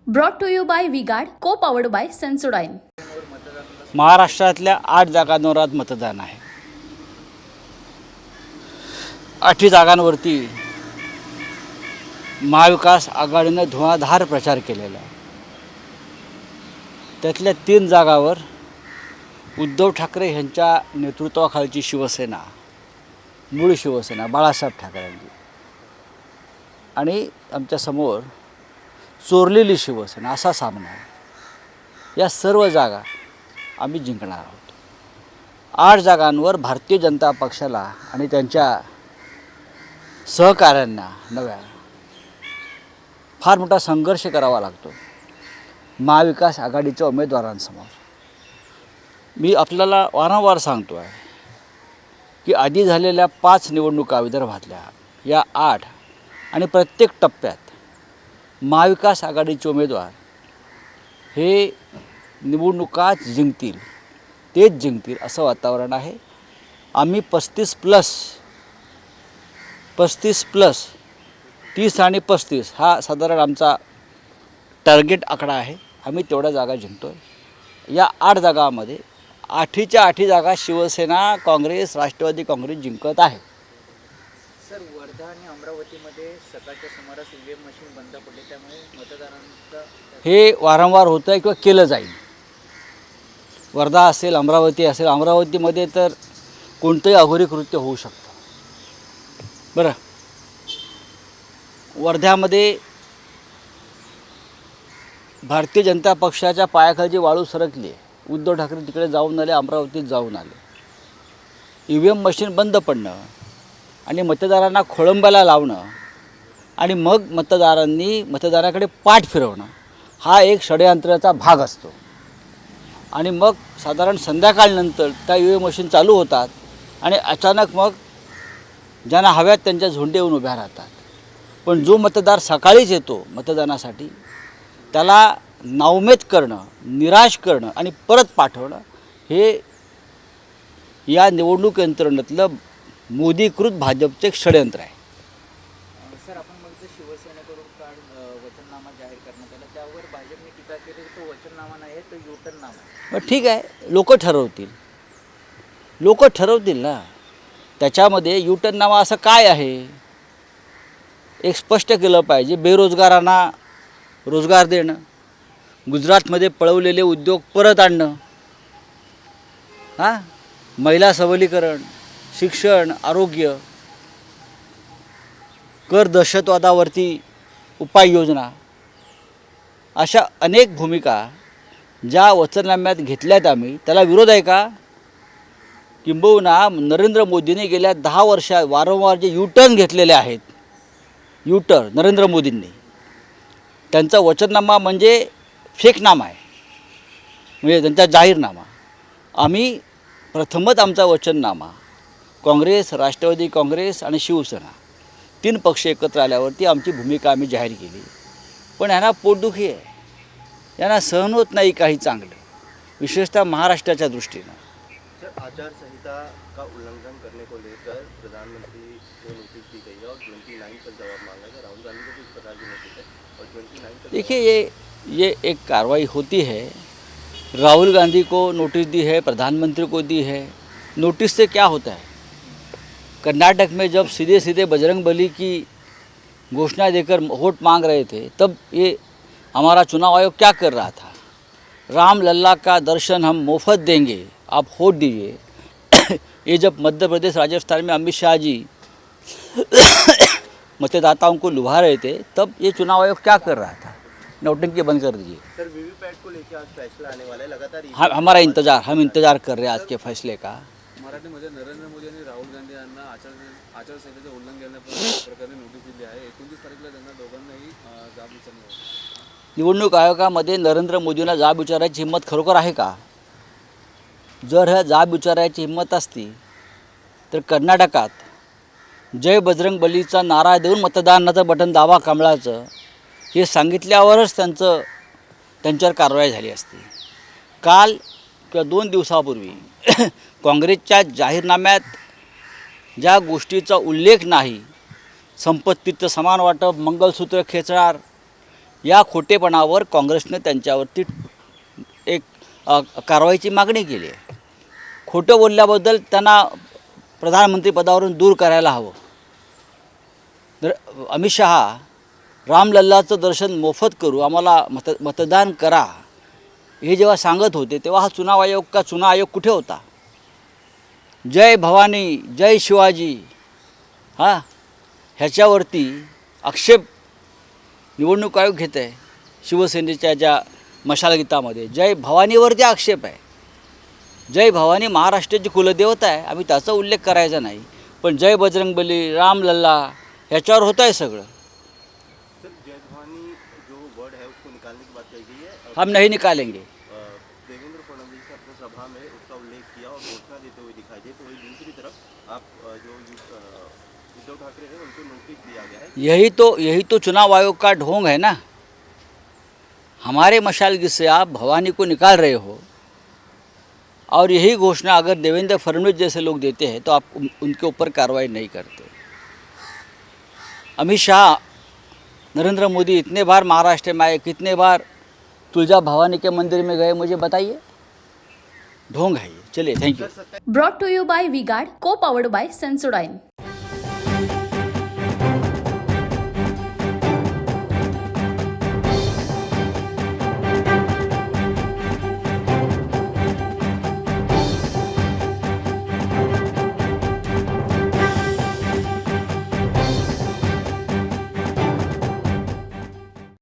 Brought to you by V-Guard, co-powered by Sensodyne. महाराष्ट्रातल्या 8 जागांवर आज मतदान आहे. 8 जागांवरती महाविकास आघाडीने धुआधार प्रचार केलेला आहे. त्यातल्या 3 जागावर उद्धव ठाकरे यांच्या नेतृत्वाखालची शिवसेना, मूळ शिवसेना बाळासाहेब ठाकरेंची, आणि आमच्यासमोर चोरलेली शिवसेना असा सामना आहे. या सर्व जागा आम्ही जिंकणार आहोत. 8 जागांवर भारतीय जनता पक्षाला आणि त्यांच्या सहकाऱ्यांना नव्या फार मोठा संघर्ष करावा लागतो महाविकास आघाडीच्या उमेदवारांसमोर. मी आपल्याला वारंवार सांगतो आहे की आधी झालेल्या 5 निवडणुका विदर्भातल्या, या 8 आणि प्रत्येक टप्प्यात महाविकास आघाडीचे उमेदवार हे निवडणुकाच जिंकतील, तेच जिंकतील असं वातावरण आहे. आम्ही 35 प्लस 30 आणि 35 हा साधारण आमचा टार्गेट आकडा आहे. आम्ही तेवढ्या जागा जिंकतो आहे. या 8 जागांमध्ये 8च्या 8 जागा शिवसेना, काँग्रेस, राष्ट्रवादी काँग्रेस जिंकत आहे. सर, वर्धा आणि अमरावतीमध्ये सकाळच्या सुमारास ईव्हीएम मशीन बंद पडले, त्यामुळे मतदारांचा हे वारंवार होतं आहे किंवा केलं जाईल. वर्धा असेल, अमरावती असेल, अमरावतीमध्ये तर कोणतंही अघोरी कृत्य होऊ शकतं. बरं, वर्ध्यामध्ये भारतीय जनता पक्षाच्या पायाखालची वाळू सरकली. उद्धव ठाकरे तिकडे जाऊन आले, अमरावतीत जाऊन आले. ईव्हीएम मशीन बंद पडणं आणि मतदारांना खोळंब्याला लावणं आणि मग मतदाराकडे पाठ फिरवणं हा एक षडयंत्राचा भाग असतो. आणि मग साधारण संध्याकाळनंतर त्या ईव्हीएम मशीन चालू होतात आणि अचानक मग ज्यांना हव्यात त्यांच्या झोंडे येऊन उभ्या राहतात. पण जो मतदार सकाळीच येतो मतदानासाठी, त्याला नाउमेद करणं, निराश करणं आणि परत पाठवणं हे या निवडणूक यंत्रणेतलं मोदीकृत भाजपचे एक षडयंत्र आहे. सर, आपण बघितलं शिवसेनेकडून काल वचननामा जाहीर करण्यात आला, त्यावर भाजपने टीका केली की तो वचननामा नाही आहे, तो युटर्न नामा आहे. मग ठीक आहे, लोक ठरवतील ना. त्याच्यामध्ये युटर्न नामा असं काय आहे एक स्पष्ट केलं पाहिजे. बेरोजगारांना रोजगार देणं, गुजरातमध्ये पळवलेले उद्योग परत आणणं, महिला सबलीकरण, शिक्षण, आरोग्य, कर दहशतवादावरती उपाययोजना, अशा अनेक भूमिका ज्या वचननाम्यात घेतल्यात आम्ही, त्याला विरोध आहे का? किंबहुना नरेंद्र मोदींनी गेल्या 10 वर्षात वारंवार जे युटर्न घेतलेले आहेत, नरेंद्र मोदींनी, त्यांचा वचननामा म्हणजे फेकनामा आहे, म्हणजे त्यांचा जाहीरनामा. आम्ही प्रथमच आमचा वचननामा काँग्रेस, राष्ट्रवादी काँग्रेस आणि शिवसेना 3 पक्ष एकत्र आल्यावरती आमची भूमिका आम्ही जाहीर केली. पण यांना पोटदुखी आहे, यांना सहन होत नाही काही चांगलं, विशेषतः महाराष्ट्राच्या दृष्टीनं. सर, आचार संहिता का उल्लंघन करने को लेकर प्रधानमंत्री को नोटिस दी गई है और 29 पर जवाब मांगा है. राहुल गांधी को भी इस प्रकार की नोटिस है और 29 पर देखिए, ये एक कार्रवाई होती है. राहुल गांधी को नोटिस दी है, प्रधानमंत्री को दी है. नोटिस से क्या होता है? कर्नाटक में जब सीधे बजरंगबली की घोषणा देकर वोट मांग रहे थे, तब ये हमारा चुनाव आयोग क्या कर रहा था? राम लल्ला का दर्शन हम मुफ्त देंगे, आप वोट दीजिए. ये जब मध्य प्रदेश, राजस्थान में अमित शाह जी मतदाताओं को लुभा रहे थे, तब ये चुनाव आयोग क्या कर रहा था? नौटंकी बंद कर दीजिए. सर, वीवीपैट को लेकर आज फैसला आने वाला है. लगातार हम इंतजार कर रहे हैं आज के फैसले का. मराठीमध्ये नरेंद्र मोदी आणि राहुल गांधी यांना आचारसंहितेचं उल्लंघन प्रकारे नोटीस दिली आहे. 29 तारखेला त्यांना दोघांनाही जाब विचारण्यात आली. निवडणूक आयोगामध्ये नरेंद्र मोदींना जाब विचारायची हिंमत खरोखर आहे का? जर ह्या जाब विचारायची हिंमत असती तर कर्नाटकात जय बजरंग बलीचा नारा देऊन मतदानाचं बटन दाबा कमळाचं हे सांगितल्यावरच त्यांच्यावर कारवाई झाली असती. काल किंवा 2 दिवसापूर्वी काँग्रेसच्या जाहीरनाम्यात ज्या गोष्टीचा उल्लेख नाही, संपत्तीचं समान वाटप, मंगलसूत्र खेचणार या खोटेपणावर काँग्रेसनं त्यांच्यावरती एक कारवाईची मागणी केली आहे. खोटं बोलल्याबद्दल त्यांना प्रधानमंत्रीपदावरून दूर करायला हवं. अमित शहा रामलल्लाचं दर्शन मोफत करू, आम्हाला मतदान करा, हे जेव्हा सांगत होते तेव्हा हा चुनाव आयोग कुठे होता? जय भवानी, जय शिवाजी ह्याच्यावरती आक्षेप निवडणूक आयोग घेत आहे. शिवसेनेच्या ज्या मशालगीतामध्ये जय भवानीवरती आक्षेप आहे. जय भवानी महाराष्ट्राची कुलदेवता आहे, आम्ही त्याचा उल्लेख करायचा नाही. पण जय बजरंगबली, रामलल्ला ह्याच्यावर होत आहे सगळं. सर, जय भवानी जो वर्ड है उसको निकालने की बात कही गई है. हम नहीं निकालेंगे. देवेंद्र फडणवीस ने अपने सभा में उसका उल्लेख किया और घोषणा देते हुए दिखाई दे. तो वही दूसरी तरफ आप जो उद्धव ठाकरे हैं उनको नोटिस दिया गया है. यही तो चुनाव आयोग का ढोंग है ना. हमारे मशालगी से आप भवानी को निकाल रहे हो और यही घोषणा अगर देवेंद्र फडणवीस जैसे लोग देते हैं तो आप उनके ऊपर कार्रवाई नहीं करते. अमित शाह, नरेंद्र मोदी इतने बार महाराष्ट्र में आए, कितने बार तुलजा भवानी के मंदिर में गए, मुझे बताइए. ढोंग है ये. चलिए, thank you. Brought to you by V-Guard, co-powered bye Sensodyne.